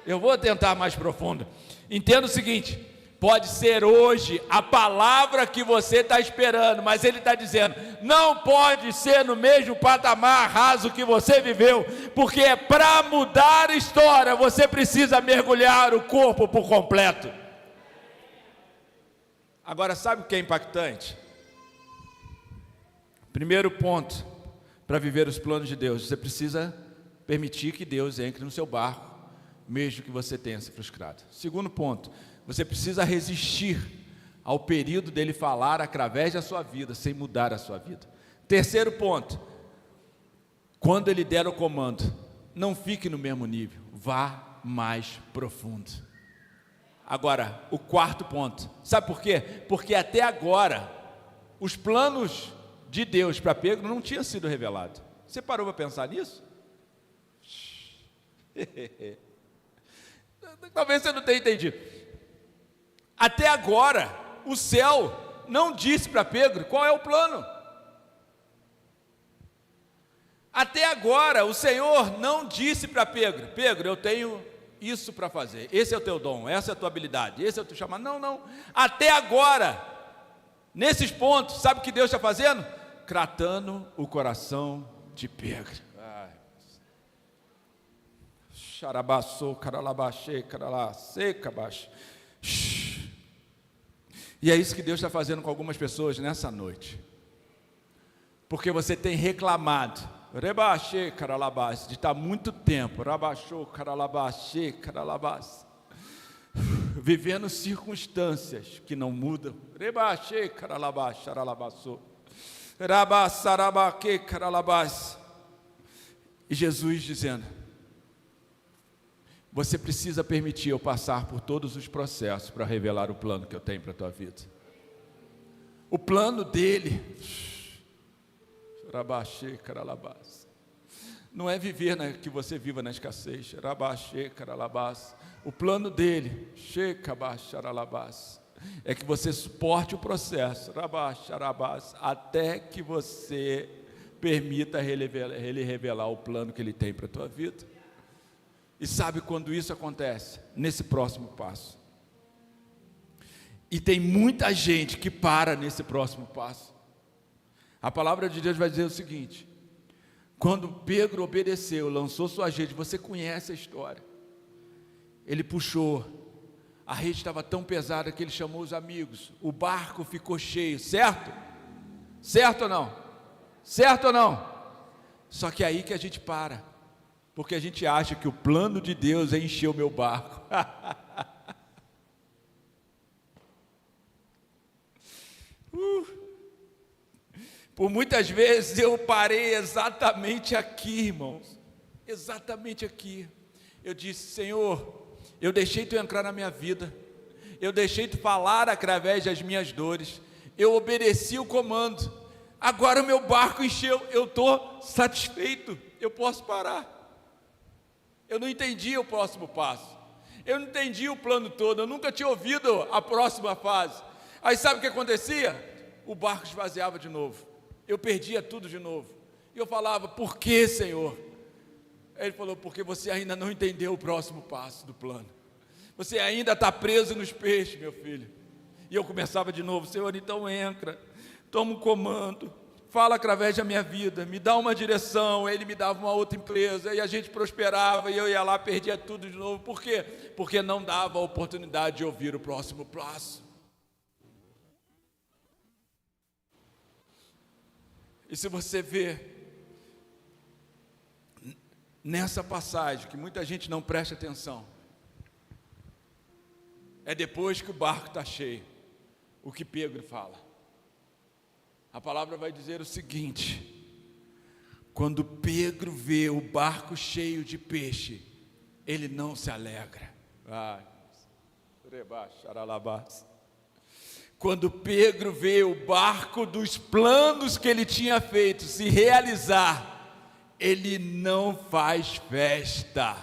Eu vou tentar mais profundo. Entenda o seguinte: pode ser hoje a palavra que você está esperando, mas ele está dizendo, não pode ser no mesmo patamar raso que você viveu, porque é para mudar a história, você precisa mergulhar o corpo por completo. Agora, sabe o que é impactante? Primeiro ponto, para viver os planos de Deus, você precisa permitir que Deus entre no seu barco, mesmo que você tenha se frustrado. Segundo ponto, você precisa resistir ao período dele falar através da sua vida, sem mudar a sua vida. Terceiro ponto, quando ele der o comando, não fique no mesmo nível, vá mais profundo. Agora, o quarto ponto, sabe por quê? Porque até agora, os planos de Deus para Pedro não tinham sido revelados. Você parou para pensar nisso? Talvez você não tenha entendido. Até agora, o céu não disse para Pedro qual é o plano. Até agora, o Senhor não disse para Pedro: Pedro, eu tenho isso para fazer, esse é o teu dom, essa é a tua habilidade, esse é o teu chamado. Não. Até agora, nesses pontos, sabe o que Deus está fazendo? Tratando o coração de Pedro. Xarabaçou, caralabaxê, caralacê, cabaxê. E é isso que Deus está fazendo com algumas pessoas nessa noite, porque você tem reclamado, rebaixê, caralabás, de estar muito tempo, rabaixou, caralabaxê, caralabás, vivendo circunstâncias que não mudam, rebaixê, caralabás, xaralabaçou, rabaçarabaquê, caralabás, e Jesus dizendo: você precisa permitir eu passar por todos os processos para revelar o plano que eu tenho para a tua vida. O plano dele não é viver que você viva na escassez. O plano dele é que você suporte o processo até que você permita ele revelar o plano que ele tem para a tua vida. E sabe quando isso acontece? Nesse próximo passo. E tem muita gente que para nesse próximo passo. A palavra de Deus vai dizer o seguinte: Quando Pedro obedeceu, lançou sua rede, você conhece a história. Ele puxou, a rede estava tão pesada que ele chamou os amigos, o barco ficou cheio, certo? Certo ou não? Certo ou não? Só que é aí que a gente para, porque a gente acha que o plano de Deus é encher o meu barco. Por muitas vezes eu parei exatamente aqui, irmãos, exatamente aqui. Eu disse: Senhor, eu deixei Tu entrar na minha vida, eu deixei Tu falar através das minhas dores, eu obedeci o comando, agora o meu barco encheu, eu estou satisfeito, eu posso parar. Eu não entendi o próximo passo, eu não entendi o plano todo, eu nunca tinha ouvido a próxima fase. Aí sabe o que acontecia? O barco esvaziava de novo, eu perdia tudo de novo, e eu falava: por que, Senhor? Ele falou: porque você ainda não entendeu o próximo passo do plano, você ainda está preso nos peixes, meu filho. E eu começava de novo: Senhor, então entra, toma o comando, fala através da minha vida, me dá uma direção. Ele me dava uma outra empresa, e a gente prosperava, e eu ia lá, perdia tudo de novo. Por quê? Porque não dava a oportunidade de ouvir o próximo passo. E se você vê nessa passagem, que muita gente não presta atenção, é depois que o barco está cheio, o que Pedro fala. A palavra vai dizer o seguinte: quando Pedro vê o barco cheio de peixe, ele não se alegra. Quando Pedro vê o barco dos planos que ele tinha feito se realizar, ele não faz festa.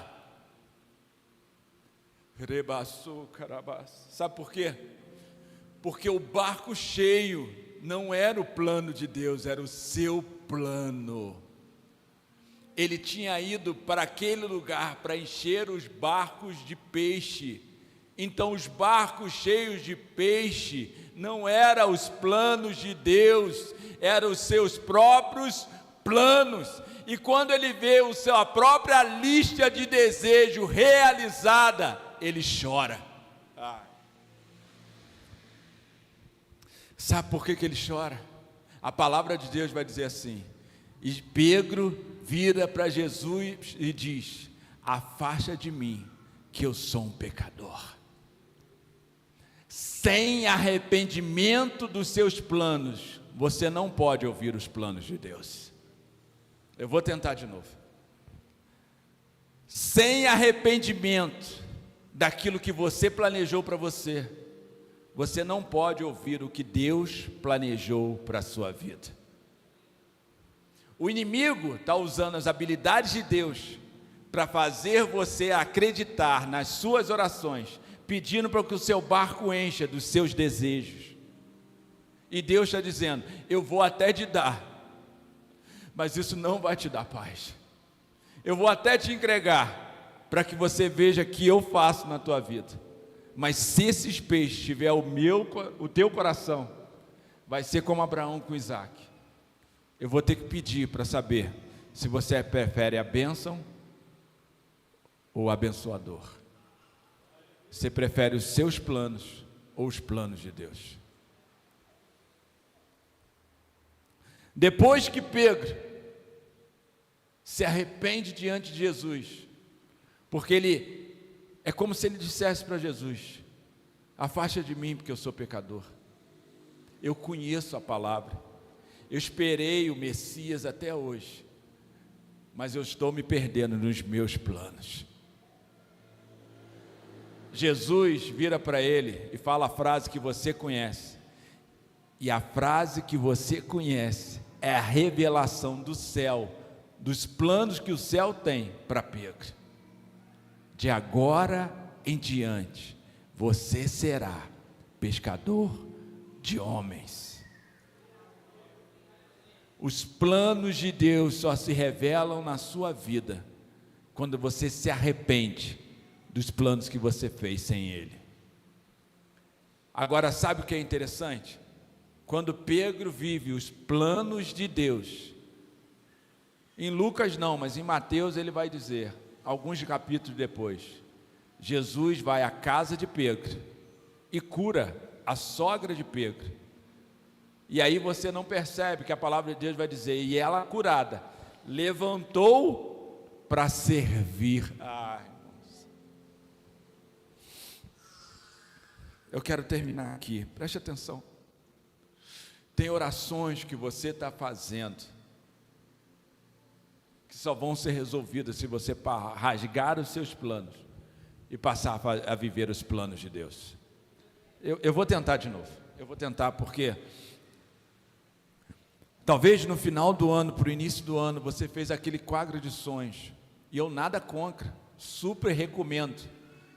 Sabe por quê? Porque o barco cheio não era o plano de Deus, era o seu plano. Ele tinha ido para aquele lugar para encher os barcos de peixe. Então os barcos cheios de peixe não eram os planos de Deus, eram os seus próprios planos. E quando ele vê a própria lista de desejo realizada, ele chora. Sabe por que ele chora? A palavra de Deus vai dizer assim: e Pedro vira para Jesus e diz: afasta de mim, que eu sou um pecador. Sem arrependimento dos seus planos, você não pode ouvir os planos de Deus. Eu vou tentar de novo. Sem arrependimento daquilo que você planejou para você, você não pode ouvir o que Deus planejou para a sua vida. O inimigo está usando as habilidades de Deus para fazer você acreditar nas suas orações, pedindo para que o seu barco encha dos seus desejos. E Deus está dizendo: eu vou até te dar, mas isso não vai te dar paz. Eu vou até te entregar, para que você veja que eu faço na tua vida. Mas se esses peixes tiver o teu coração, vai ser como Abraão com Isaac. Eu vou ter que pedir para saber se você prefere a bênção ou o abençoador. Você prefere os seus planos ou os planos de Deus? Depois que Pedro se arrepende diante de Jesus, porque é como se ele dissesse para Jesus: afasta de mim, porque eu sou pecador. Eu conheço a palavra, eu esperei o Messias até hoje, mas eu estou me perdendo nos meus planos. Jesus vira para ele e fala a frase que você conhece, e a frase que você conhece é a revelação do céu, dos planos que o céu tem para Pedro. De agora em diante, você será pescador de homens. Os planos de Deus só se revelam na sua vida quando você se arrepende dos planos que você fez sem Ele. Agora, sabe o que é interessante? Quando Pedro vive os planos de Deus, Em Lucas não, mas em Mateus ele vai dizer, alguns capítulos depois, Jesus vai à casa de Pedro e cura a sogra de Pedro. E aí você não percebe que a palavra de Deus vai dizer, e ela curada, levantou para servir. Eu quero terminar aqui, preste atenção. Tem orações que você está fazendo que só vão ser resolvidas se você rasgar os seus planos e passar a viver os planos de Deus. Eu vou tentar de novo, eu vou tentar porque talvez no final do ano, para o início do ano, você fez aquele quadro de sonhos, e eu nada contra, super recomendo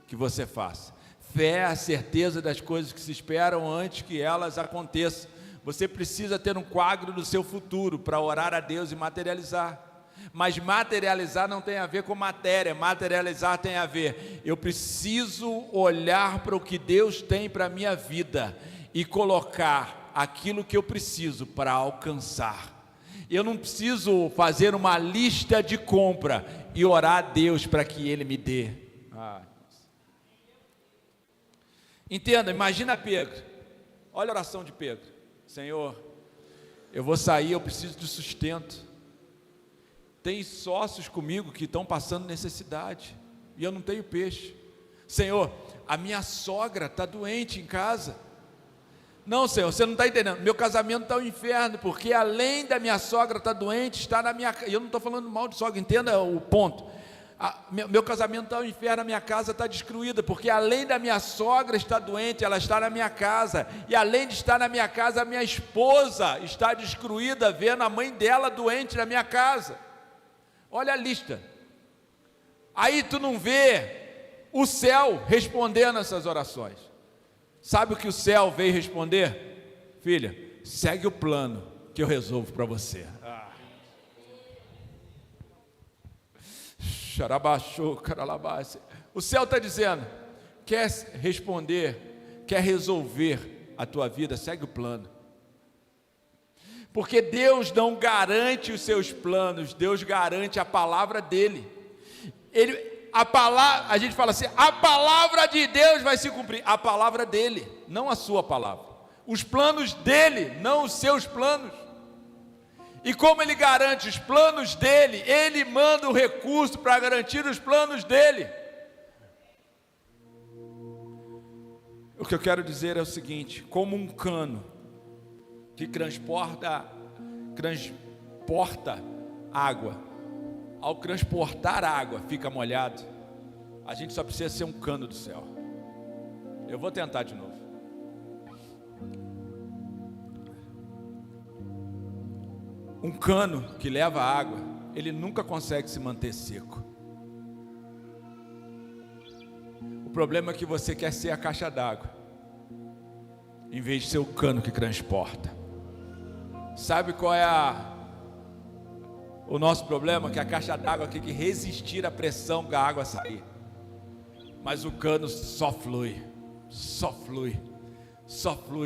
que você faça. Fé é a certeza das coisas que se esperam antes que elas aconteçam. Você precisa ter um quadro do seu futuro para orar a Deus e materializar. Mas materializar não tem a ver com matéria, materializar tem a ver, eu preciso olhar para o que Deus tem para a minha vida e colocar aquilo que eu preciso para alcançar. Eu não preciso fazer uma lista de compra e orar a Deus para que Ele me dê. Entenda, imagina Pedro, olha a oração de Pedro: Senhor, eu vou sair, eu preciso de sustento. Tem sócios comigo que estão passando necessidade e eu não tenho peixe. Senhor, a minha sogra está doente em casa. Não, Senhor, você não está entendendo, meu casamento está um inferno, porque além da minha sogra estar doente, está na minha casa. Eu não estou falando mal de sogra, entenda o ponto. Meu casamento está um inferno, a minha casa está destruída, porque além da minha sogra estar doente, ela está na minha casa, e além de estar na minha casa, a minha esposa está destruída, vendo a mãe dela doente na minha casa. Olha a lista. Aí tu não vê o céu respondendo essas orações. Sabe o que o céu veio responder? Filha, segue o plano que eu resolvo para você. O céu está dizendo, quer responder, quer resolver a tua vida, segue o plano. Porque Deus não garante os seus planos, Deus garante a palavra dele. A gente fala assim, a palavra de Deus vai se cumprir. A palavra dele, não a sua palavra. Os planos dele, não os seus planos. E como ele garante os planos dele, ele manda o recurso para garantir os planos dele. O que eu quero dizer é o seguinte: como um cano que transporta água, ao transportar água fica molhado, a gente só precisa ser um cano do céu. Eu vou tentar de novo. Um cano que leva água, ele nunca consegue se manter seco. O problema é que você quer ser a caixa d'água, em vez de ser o cano que transporta. Sabe qual é o nosso problema? Que a caixa d'água tem que resistir à pressão da água sair. Mas o cano só flui,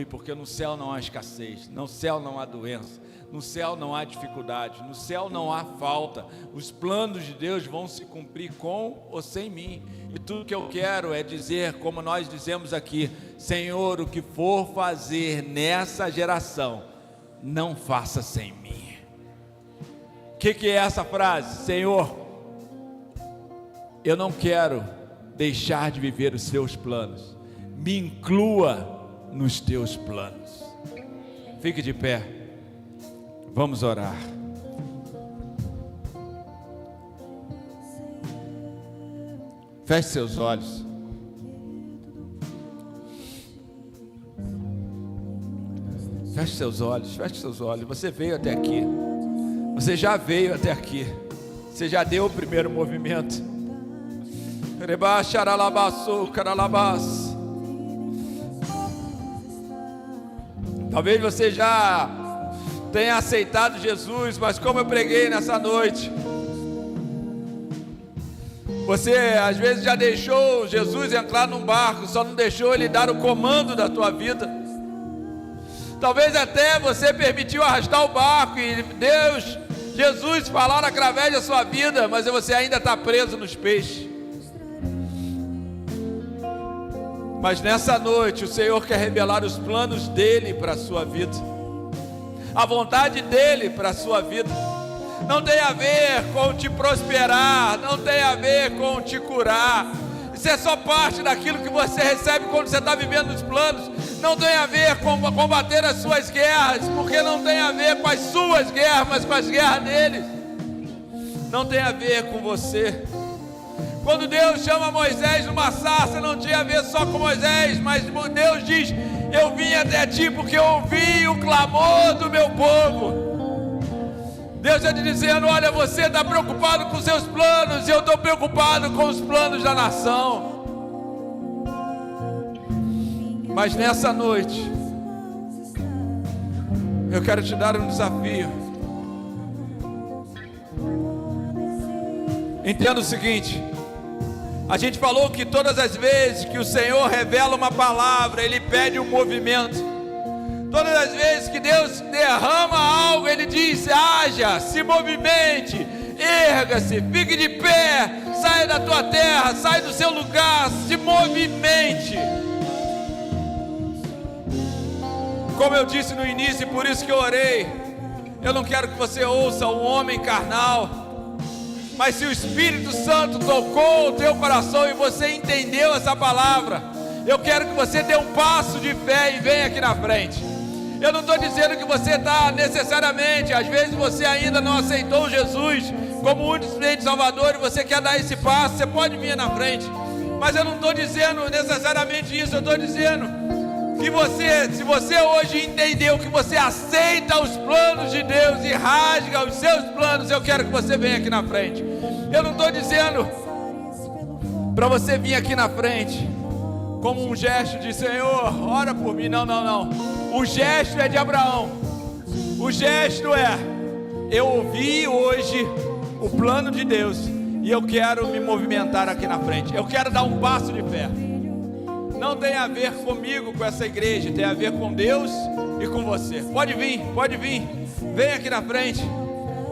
porque no céu não há escassez, no céu não há doença, no céu não há dificuldade, no céu não há falta. Os planos de Deus vão se cumprir com ou sem mim. E tudo que eu quero é dizer, como nós dizemos aqui: Senhor, o que for fazer nessa geração, não faça sem mim. O que é essa frase? Senhor, eu não quero deixar de viver os teus planos, me inclua nos teus planos. Fique de pé, vamos orar. Feche seus olhos. Feche seus olhos, feche seus olhos. Você veio até aqui, você já veio até aqui, você já deu o primeiro movimento. Talvez você já tenha aceitado Jesus, mas como eu preguei nessa noite, você às vezes já deixou Jesus entrar num barco, só não deixou Ele dar o comando da tua vida. Talvez até você permitiu arrastar o barco e Deus Jesus falar através da sua vida, mas você ainda está preso nos peixes. Mas nessa noite o Senhor quer revelar os planos dele para a sua vida, a vontade dele para a sua vida. Não tem a ver com te prosperar, não tem a ver com te curar. Isso é só parte daquilo que você recebe quando você está vivendo os planos. Não tem a ver com combater as suas guerras, porque não tem a ver com as suas guerras, mas com as guerras deles. Não tem a ver com você. Quando Deus chama Moisés numa sarça, não tinha a ver só com Moisés, mas Deus diz: eu vim até ti porque eu ouvi o clamor do meu povo. Deus está te dizendo: olha, você está preocupado com seus planos, e eu estou preocupado com os planos da nação. Mas nessa noite, eu quero te dar um desafio. Entenda o seguinte: a gente falou que todas as vezes que o Senhor revela uma palavra, Ele pede um movimento. Todas as vezes que Deus derrama algo, Ele diz: haja, se movimente, erga-se, fique de pé, saia da tua terra, saia do seu lugar, se movimente. Como eu disse no início, e por isso que eu orei, eu não quero que você ouça um homem carnal, mas se o Espírito Santo tocou o teu coração e você entendeu essa palavra, eu quero que você dê um passo de fé e venha aqui na frente. Eu não estou dizendo que você está necessariamente, às vezes você ainda não aceitou Jesus como o único Salvador e você quer dar esse passo, você pode vir na frente. Mas eu não estou dizendo necessariamente isso, eu estou dizendo que você, se você hoje entendeu que você aceita os planos de Deus e rasga os seus planos, eu quero que você venha aqui na frente. Eu não estou dizendo para você vir aqui na frente como um gesto de Senhor, ora por mim. Não, não, não. O gesto é de Abraão. O gesto é: eu ouvi hoje o plano de Deus e eu quero me movimentar aqui na frente. Eu quero dar um passo de fé. Não tem a ver comigo, com essa igreja, tem a ver com Deus e com você. Pode vir, vem aqui na frente.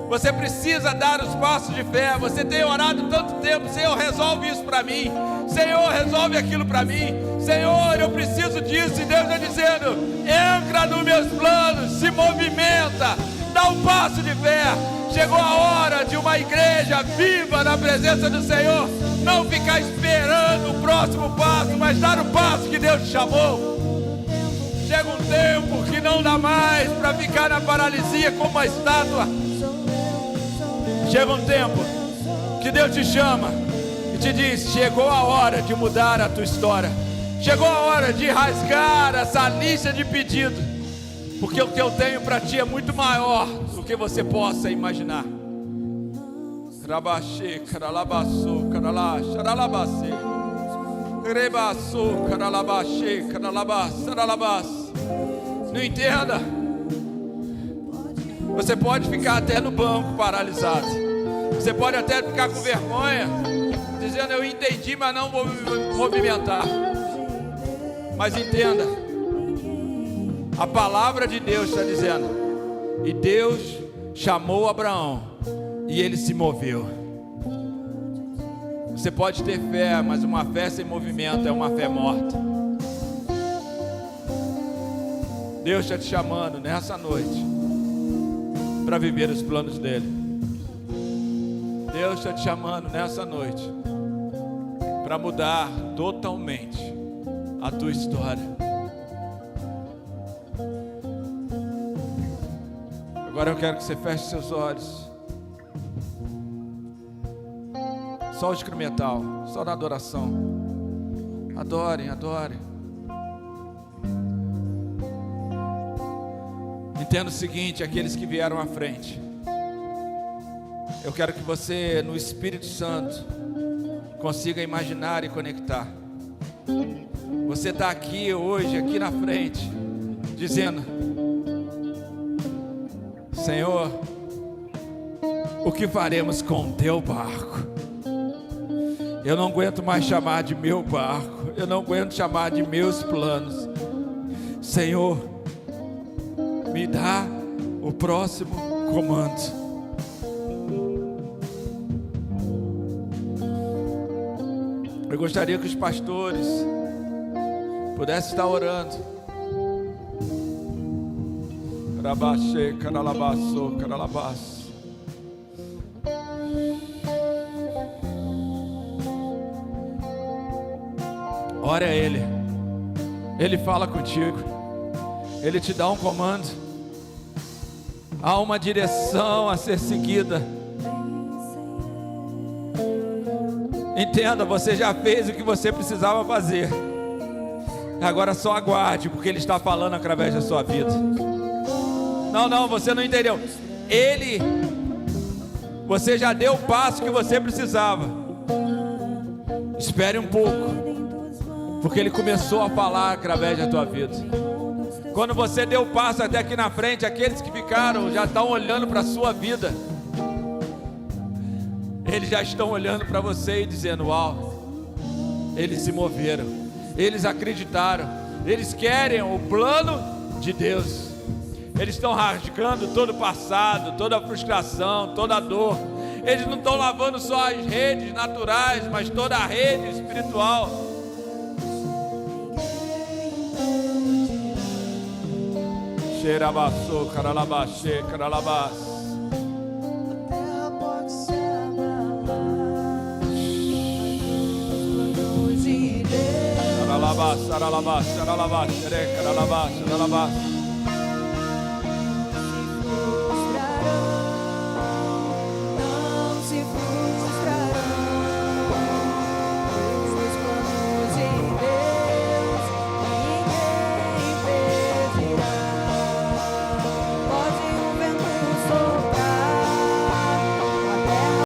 Você precisa dar os passos de fé. Você tem orado tanto tempo: Senhor, resolve isso para mim, Senhor, resolve aquilo para mim, Senhor, eu preciso disso. E Deus está dizendo: entra nos meus planos, se movimenta, dá um passo de fé. Chegou a hora de uma igreja viva na presença do Senhor, não ficar esperando o próximo passo, mas dar o passo que Deus te chamou. Chega um tempo que não dá mais para ficar na paralisia como uma estátua. Chega um tempo que Deus te chama e te diz: chegou a hora de mudar a tua história. Chegou a hora de rasgar essa lista de pedidos, porque o que eu tenho para ti é muito maior do que você possa imaginar. Não entenda. Você pode ficar até no banco paralisado. Você pode até ficar com vergonha, dizendo: eu entendi, mas não vou me movimentar. Mas entenda, a palavra de Deus está dizendo: e Deus chamou Abraão e ele se moveu. Você pode ter fé, mas uma fé sem movimento é uma fé morta. Deus está te chamando nessa noite para viver os planos dele. Deus está te chamando nessa noite para mudar totalmente a tua história. Agora eu quero que você feche seus olhos. Só o instrumental, só na adoração. Adorem, adorem. Entenda o seguinte: aqueles que vieram à frente, eu quero que você, no Espírito Santo, consiga imaginar e conectar. Você está aqui hoje, aqui na frente, dizendo: Senhor, o que faremos com o teu barco? Eu não aguento mais chamar de meu barco, eu não aguento chamar de meus planos. Senhor, me dá o próximo comando. Eu gostaria que os pastores pudessem estar orando. Carabaxê, caralabaçô, caralabaço. Ore a Ele. Ele fala contigo. Ele te dá um comando. Há uma direção a ser seguida. Entenda, você já fez o que você precisava fazer. Agora só aguarde, porque Ele está falando através da sua vida. Não, você não entendeu. Você já deu o passo que você precisava. Espere um pouco, porque Ele começou a falar através da tua vida. Quando você deu o passo até aqui na frente, aqueles que ficaram já estão olhando para a sua vida. Eles já estão olhando para você e dizendo: uau, eles se moveram, eles acreditaram, eles querem o plano de Deus. Eles estão rasgando todo o passado, toda a frustração, toda a dor. Eles não estão lavando só as redes naturais, mas toda a rede espiritual. Xerabaçô, caralabaxê, caralabaçê. Saralabá, saralabá, saralabá, xere, caralabá, saralabá.